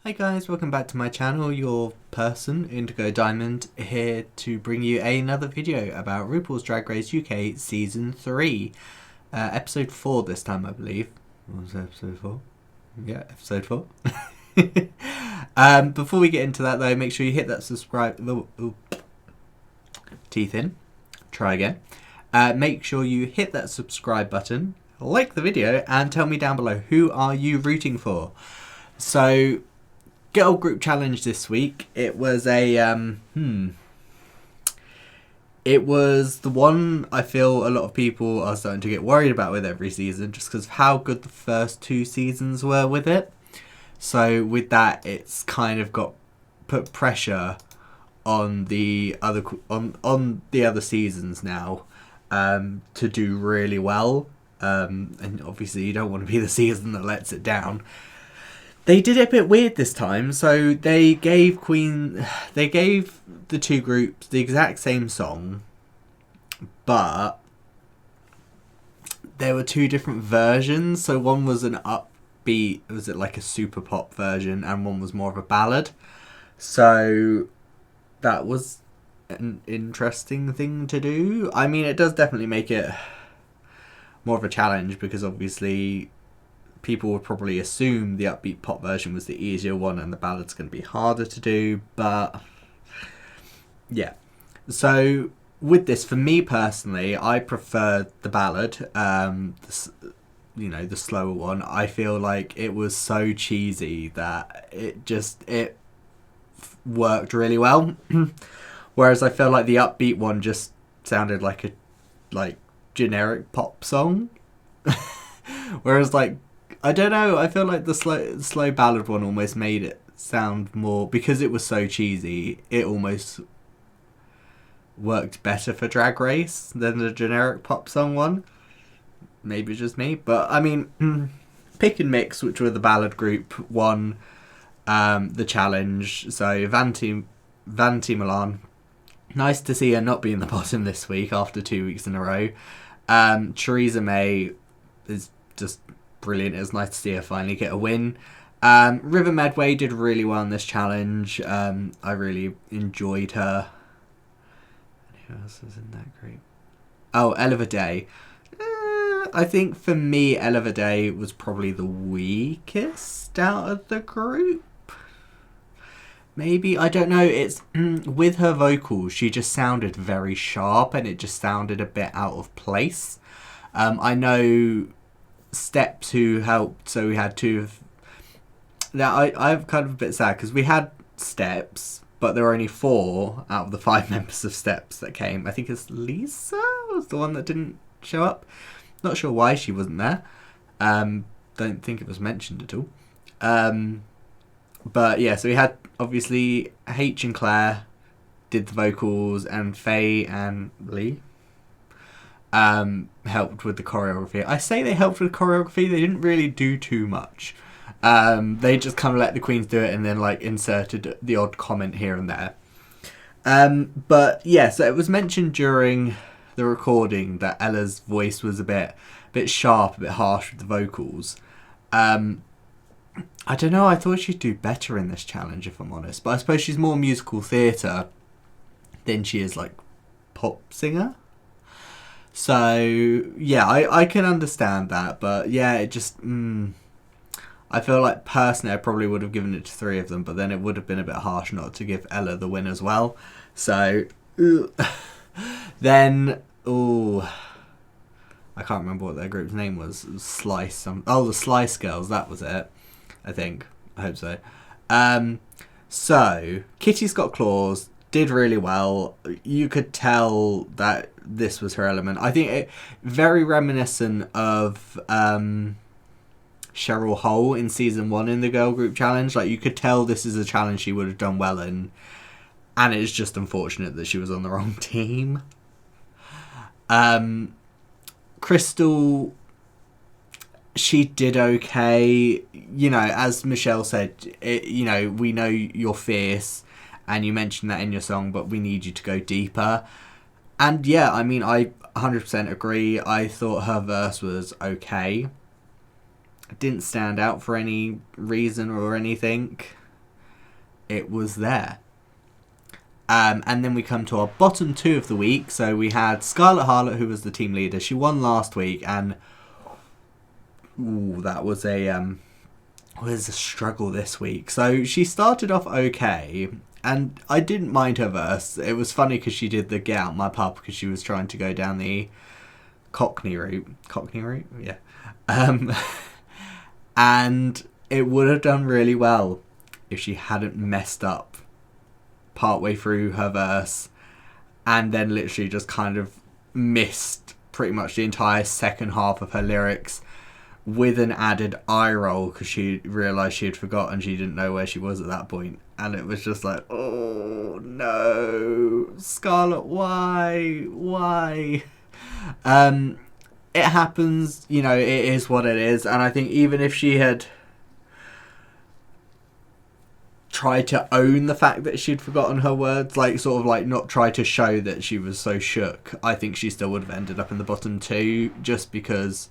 Hi guys, welcome back to my channel, your person, Indigo Diamond, here to bring you another video about RuPaul's Drag Race UK Season 3. Episode 4 this time, I believe. What was episode 4? Yeah, episode 4. Before we get into that though, make sure you hit that subscribe... Teeth in. Try again. Make sure you hit that subscribe button, like the video, and tell me down below, who are you rooting for? So... Girl group challenge this week. It was a it was the one I feel a lot of people are starting to get worried about with every season, just because of how good the first two seasons were with it. So with that, it's kind of put pressure on the other on the other seasons now to do really well. And obviously, you don't want to be the season that lets it down. They did it a bit weird this time, so they gave the two groups the exact same song, but there were two different versions. So one was an upbeat, was it like a super pop version, and one was more of a ballad. So that was an interesting thing to do. I mean, it does definitely make it more of a challenge, because obviously people would probably assume the upbeat pop version was the easier one and the ballad's going to be harder to do, but yeah. So with this, for me personally, I prefer the ballad, the slower one. I feel like it was so cheesy that it worked really well. Whereas I feel like the upbeat one just sounded like a generic pop song. Whereas I don't know, I feel like the slow ballad one almost made it sound more, because it was so cheesy, it almost worked better for Drag Race than the generic pop song one. Maybe just me, but I mean, Pick and Mix, which were the ballad group, won the challenge. So Vanity Milan, nice to see her not be in the bottom this week after 2 weeks in a row. Theresa May is just brilliant. It was nice to see her finally get a win. River Medway did really well in this challenge. I really enjoyed her. Who else was in that group? Oh, Vaday. I think for me, Vaday was probably the weakest out of the group. Maybe, I don't know. It's with her vocals, she just sounded very sharp, and it just sounded a bit out of place. I know Steps who helped, so we had two of now. I'm kind of a bit sad because we had Steps, but there were only 4 out of the 5 members of Steps that came. I think it's Lisa was the one that didn't show up. Not sure why she wasn't there. Don't think it was mentioned at all. But yeah, so we had obviously H and Claire did the vocals, and Faye and Lee helped with the choreography. I say they helped with choreography, they didn't really do too much. They just kind of let the queens do it and then inserted the odd comment here and there. But yeah, so it was mentioned during the recording that Ella's voice was a bit sharp, a bit harsh with the vocals. I don't know, I thought she'd do better in this challenge, if I'm honest. But I suppose she's more musical theatre than she is pop singer. So yeah, I can understand that, but yeah, it just I feel like personally I probably would have given it to 3 of them, but then it would have been a bit harsh not to give Ella the win as well. So then I can't remember what their group's name was. It was Slice. The Slice Girls, that was it. I think. I hope so. So Kitty Scott-Claus did really well. You could tell that this was her element. I think it very reminiscent of Cheryl Hole in season 1 in the girl group challenge. You could tell this is a challenge she would have done well in, and it's just unfortunate that she was on the wrong team. Krystal, she did okay. As Michelle said, we know you're fierce, and you mentioned that in your song, but we need you to go deeper. And yeah, I mean, I 100% agree. I thought her verse was okay. It didn't stand out for any reason or anything. it was there. And then we come to our bottom 2 of the week. So we had Scarlet Harlot, who was the team leader. She won last week, and that was a struggle this week. So she started off okay, and I didn't mind her verse. It was funny because she did the "Get Out My Pub" because she was trying to go down the Cockney route. Cockney route, yeah. And it would have done really well if she hadn't messed up partway through her verse and then literally just kind of missed pretty much the entire second half of her lyrics with an added eye roll because she realised she had forgotten, she didn't know where she was at that point, and it was just like, oh no, Scarlet, why? It happens, you know, it is what it is, and I think even if she had tried to own the fact that she'd forgotten her words, like sort of like not try to show that she was so shook, I think she still would have ended up in the bottom 2 just because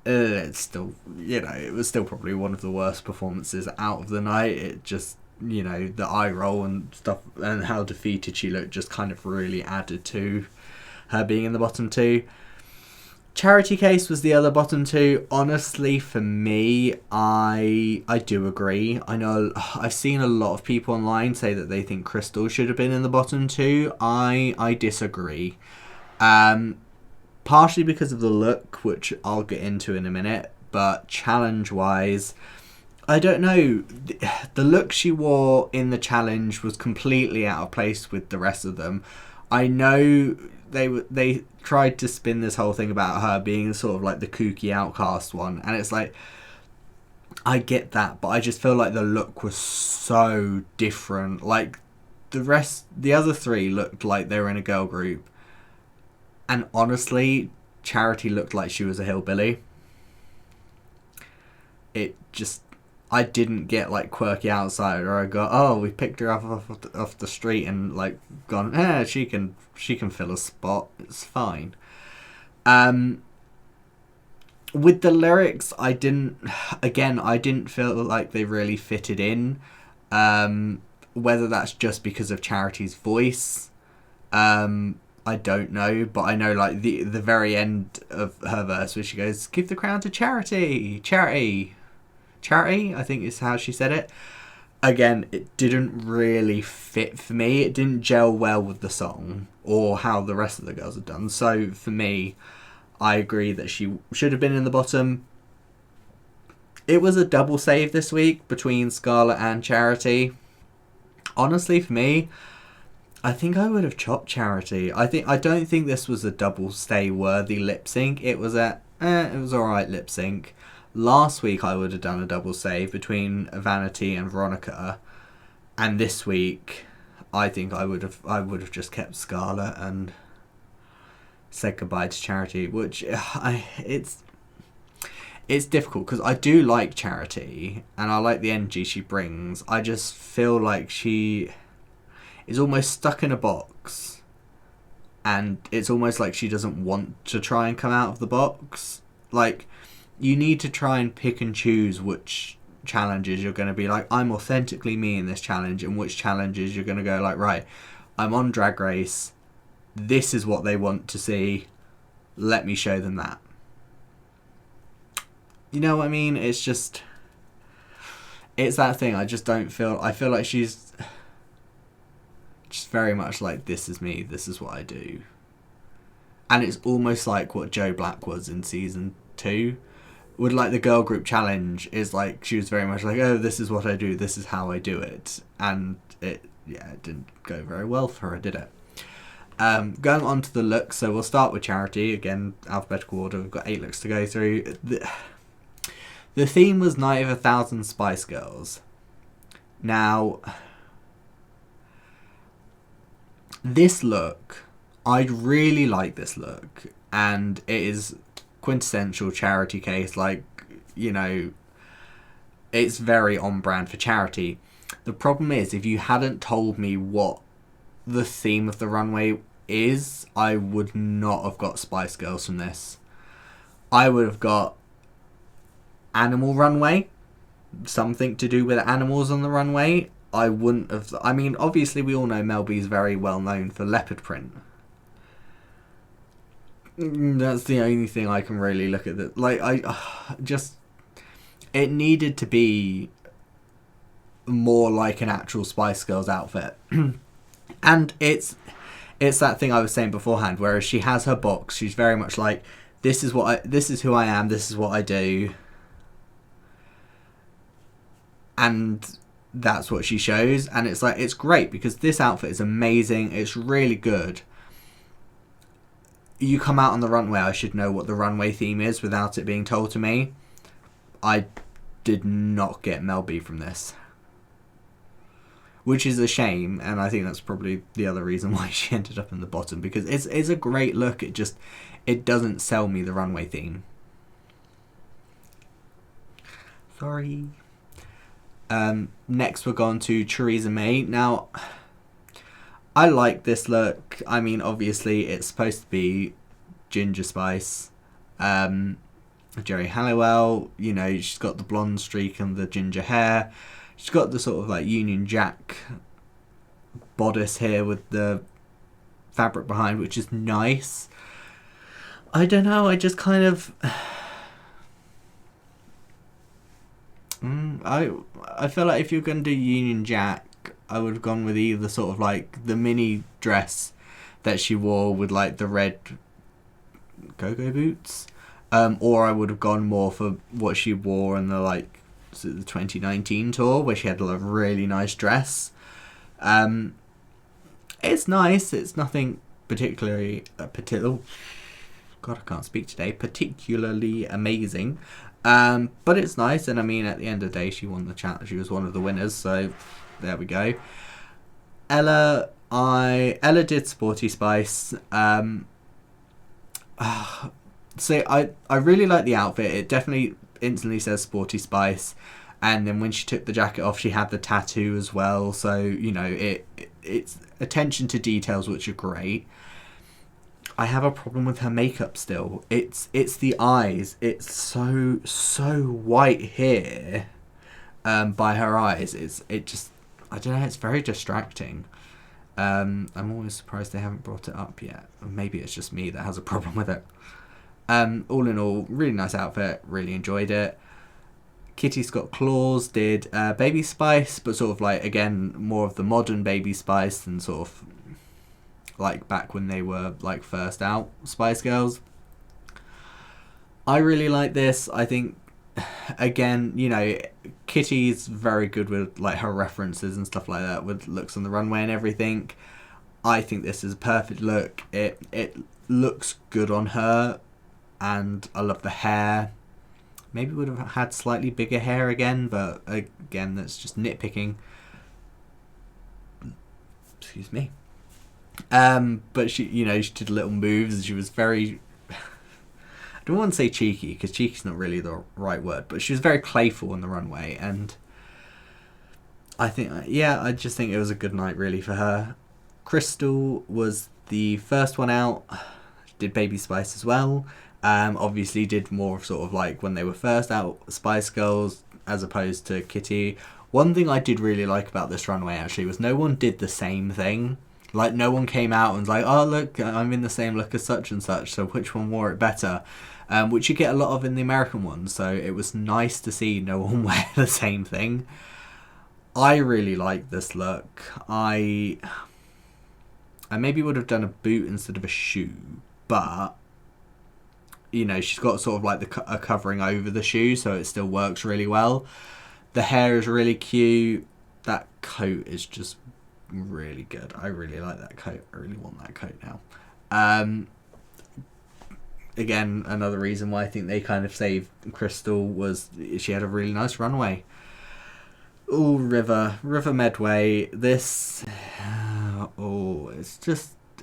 it's still, you know, it was still probably one of the worst performances out of the night. It just, you know, the eye roll and stuff and how defeated she looked just kind of really added to her being in the bottom 2. Charity Case was the other bottom 2. Honestly, for me, I do agree. I know I've seen a lot of people online say that they think Krystal should have been in the bottom 2. I disagree. Partially because of the look, which I'll get into in a minute, but challenge-wise, I don't know. The look she wore in the challenge was completely out of place with the rest of them. I know they tried to spin this whole thing about her being sort of like the kooky outcast one, and it's like, I get that, but I just feel like the look was so different. Like the other 3 looked like they were in a girl group, and honestly, Charity looked like she was a hillbilly. It just, I didn't get like quirky outsider. I got, oh, we picked her up off the street and like gone, she can fill a spot. It's fine. With the lyrics, I didn't feel like they really fitted in. Whether that's just because of Charity's voice, I don't know, but I know like the very end of her verse where she goes, "Give the crown to Charity, I think is how she said it. Again, it didn't really fit for me. It didn't gel well with the song or how the rest of the girls had done. So for me, I agree that she should have been in the bottom. It was a double save this week between Scarlet and Charity. Honestly, for me, I think I would have chopped Charity. I don't think this was a double stay worthy lip sync. It was it was alright lip sync. Last week I would have done a double save between Vanity and Veronica, and this week I think I would have just kept Scarlet and said goodbye to Charity, which it's difficult because I do like Charity and I like the energy she brings. I just feel like she is almost stuck in a box, and it's almost like she doesn't want to try and come out of the box. Like, you need to try and pick and choose which challenges you're going to be like, I'm authentically me in this challenge, and which challenges you're going to go like, right, I'm on Drag Race, this is what they want to see, let me show them that. You know what I mean? It's just, it's that thing. I feel like she's just very much like, this is me, this is what I do. And it's almost like what Joe Black was in season 2. With like the girl group challenge, is like she was very much like, oh, this is what I do, this is how I do it. And it didn't go very well for her, did it? Going on to the looks, so we'll start with Charity. Again, alphabetical order, we've got 8 looks to go through. The theme was Night of 1,000 Spice Girls. Now, this look, I really like this look, and it is quintessential Charity Case. Like, you know, it's very on brand for Charity. The problem is, if you hadn't told me what the theme of the runway is, I would not have got Spice Girls from this. I would have got Animal Runway, something to do with animals on the runway. I wouldn't have... I mean, obviously we all know Mel B's very well known for leopard print. That's the only thing I can really look at. That, like, it needed to be more like an actual Spice Girls outfit. And it's that thing I was saying beforehand, whereas she has her box, she's very much like, this is who I am, this is what I do. And that's what she shows, and it's like, it's great because this outfit is amazing, it's really good. You come out on the runway, I should know what the runway theme is without it being told to me. I did not get Mel B from this, which is a shame, and I think that's probably the other reason why she ended up in the bottom, because it's a great look, it doesn't sell me the runway theme. Sorry. Next we're going to Theresa May. Now, I like this look. I mean, obviously it's supposed to be Ginger Spice. Jerry Halliwell, you know, she's got the blonde streak and the ginger hair. She's got the sort of like Union Jack bodice here with the fabric behind, which is nice. I don't know, I just kind of... I feel like if you're going to do Union Jack, I would have gone with either sort of like the mini dress that she wore with like the red go-go boots, or I would have gone more for what she wore in the like the 2019 tour, where she had a really nice dress. It's nice, it's nothing particularly God, I can't speak today, particularly amazing. But it's nice, and I mean, at the end of the day, she won the challenge. She was one of the winners, so there we go. Ella did Sporty Spice. So I really like the outfit. It definitely instantly says Sporty Spice, and then when she took the jacket off, she had the tattoo as well. So you know, it's attention to details, which are great. I have a problem with her makeup still. It's the eyes. It's so white here, by her eyes. It just, I don't know, it's very distracting. I'm always surprised they haven't brought it up yet. Maybe it's just me that has a problem with it. All in all, really nice outfit. Really enjoyed it. Kitty Scott-Claus did Baby Spice, but sort of like, again, more of the modern Baby Spice than sort of like back when they were like first out Spice Girls. I really like this. I think, again, you know, Kitty's very good with like her references and stuff like that, with looks on the runway and everything. I think this is a perfect look. It looks good on her, and I love the hair. Maybe would have had slightly bigger hair again, but again, that's just nitpicking. Excuse me. But she, you know, she did little moves, and she was very, I don't want to say cheeky, because cheeky's not really the right word, but she was very playful on the runway, and I think, yeah, I just think it was a good night really for her. Krystal was the first one out, did Baby Spice as well. Obviously did more of sort of like when they were first out Spice Girls as opposed to Kitty. One thing I did really like about this runway actually was no one did the same thing. Like, no one came out and was like, oh, look, I'm in the same look as such and such, so which one wore it better? Which you get a lot of in the American ones, so it was nice to see no one wear the same thing. I really like this look. I maybe would have done a boot instead of a shoe, but, you know, she's got sort of like a covering over the shoe, so it still works really well. The hair is really cute. That coat is just really good. I really like that coat. I really want that coat now. Again, another reason why I think they kind of saved Krystal was she had a really nice runway. Oh, River Medway. This,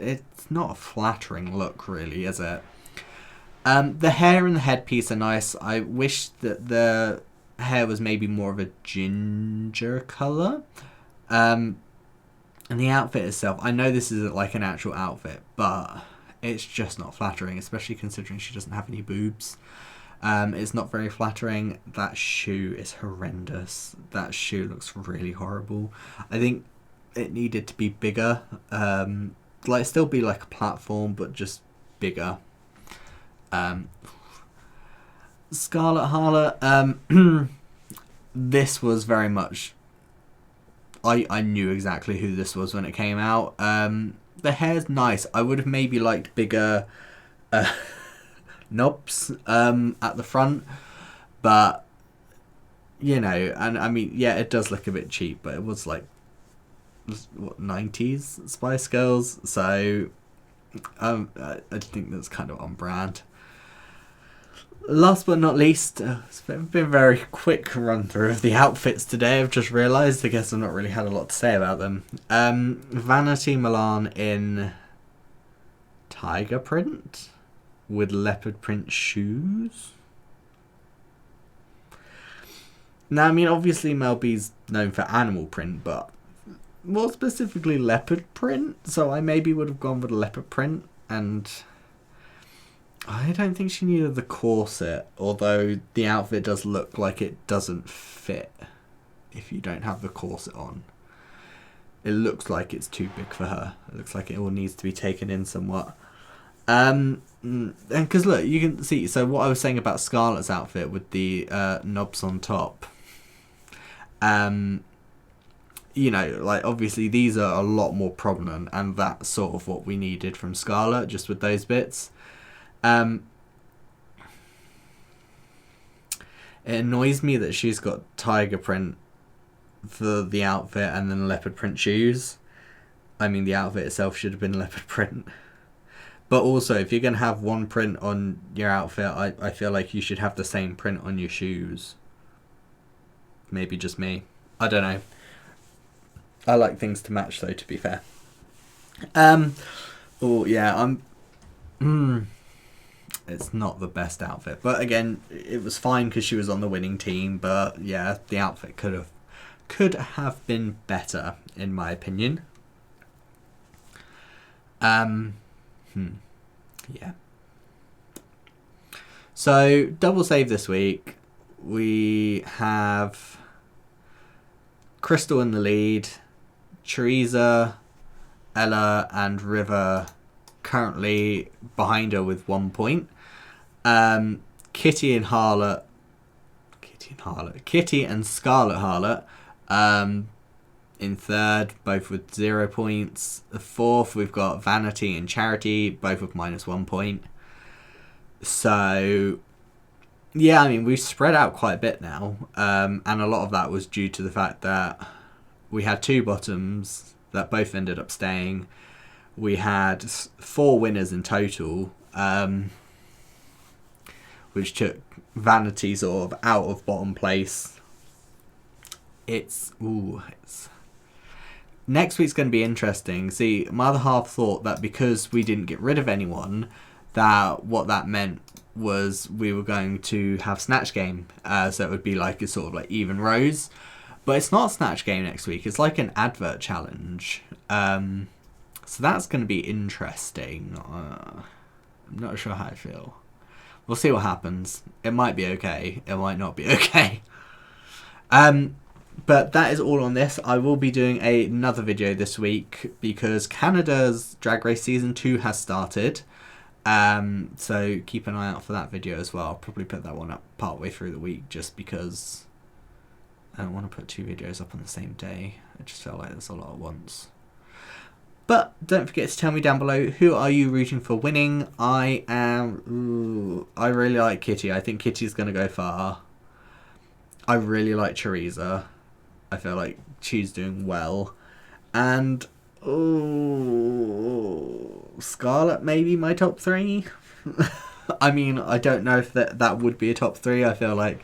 it's not a flattering look really, is it? The hair and the headpiece are nice. I wish that the hair was maybe more of a ginger colour. And the outfit itself, I know this isn't like an actual outfit, but it's just not flattering, especially considering she doesn't have any boobs. It's not very flattering. That shoe is horrendous. That shoe looks really horrible. I think it needed to be bigger. Like still be like a platform, but just bigger. Scarlet Harlot. This was very much. I knew exactly who this was when it came out. The hair's nice. I would have maybe liked bigger knobs at the front, but you know, and I mean, yeah, it does look a bit cheap, but it was like what 90s Spice Girls, so I think that's kind of on brand. Last but not least, it's been a very quick run through of the outfits today. I've just realised, I guess I've not really had a lot to say about them. Vanity Milan in tiger print with leopard print shoes. Now, I mean, obviously Mel B's known for animal print, but more specifically leopard print, so I maybe would have gone with a leopard print, and I don't think she needed the corset, although the outfit does look like it doesn't fit if you don't have the corset on. It looks like it's too big for her. It looks like it all needs to be taken in somewhat. And because look, you can see, so what I was saying about Scarlett's outfit with the knobs on top, you know, like obviously these are a lot more prominent, and that's sort of what we needed from Scarlett, just with those bits. It annoys me that she's got tiger print for the outfit and then leopard print shoes. I mean, the outfit itself should have been leopard print. But also, if you're going to have one print on your outfit, I feel like you should have the same print on your shoes. Maybe just me. I don't know. I like things to match, though, to be fair. Oh, yeah, it's not the best outfit, but again, it was fine because she was on the winning team. But yeah, the outfit could have been better, in my opinion. Yeah. So double save this week. We have Krystal in the lead, Choriza, Ella, and River currently behind her with 1 point. Kitty and Scarlet Harlot in third, both with 0 points. The fourth, we've got Vanity and Charity, both with -1 point. So yeah, I mean, we've spread out quite a bit now, and a lot of that was due to the fact that we had 2 bottoms that both ended up staying. We had 4 winners in total, which took Vanity sort of out of bottom place. Next week's going to be interesting. See, my other half thought that because we didn't get rid of anyone, that what that meant was we were going to have Snatch Game, so it would be like a sort of like even rows. But it's not a Snatch Game next week. It's like an advert challenge. So that's going to be interesting. I'm not sure how I feel. We'll see what happens. It might be okay. It might not be okay. But that is all on this. I will be doing another video this week because Canada's Drag Race Season 2 has started. So keep an eye out for that video as well. I'll probably put that one up partway through the week just because I don't want to put 2 videos up on the same day. I just felt like there's a lot at once. But don't forget to tell me down below, who are you rooting for winning? I really like Kitty. I think Kitty's going to go far. I really like Choriza. I feel like she's doing well. And Scarlet maybe my top 3. I mean, I don't know if that would be a top 3. I feel like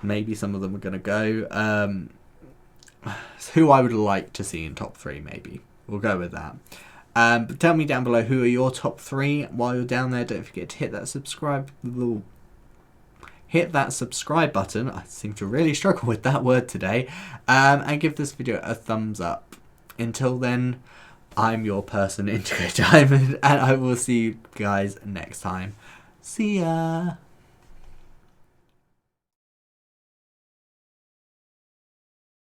maybe some of them are going to go. Who I would like to see in top 3 maybe. We'll go with that. But tell me down below who are your top 3. While you're down there, don't forget to hit that subscribe button. I seem to really struggle with that word today. And give this video a thumbs up. Until then, I'm your person, Indigo Diamond, and I will see you guys next time. See ya!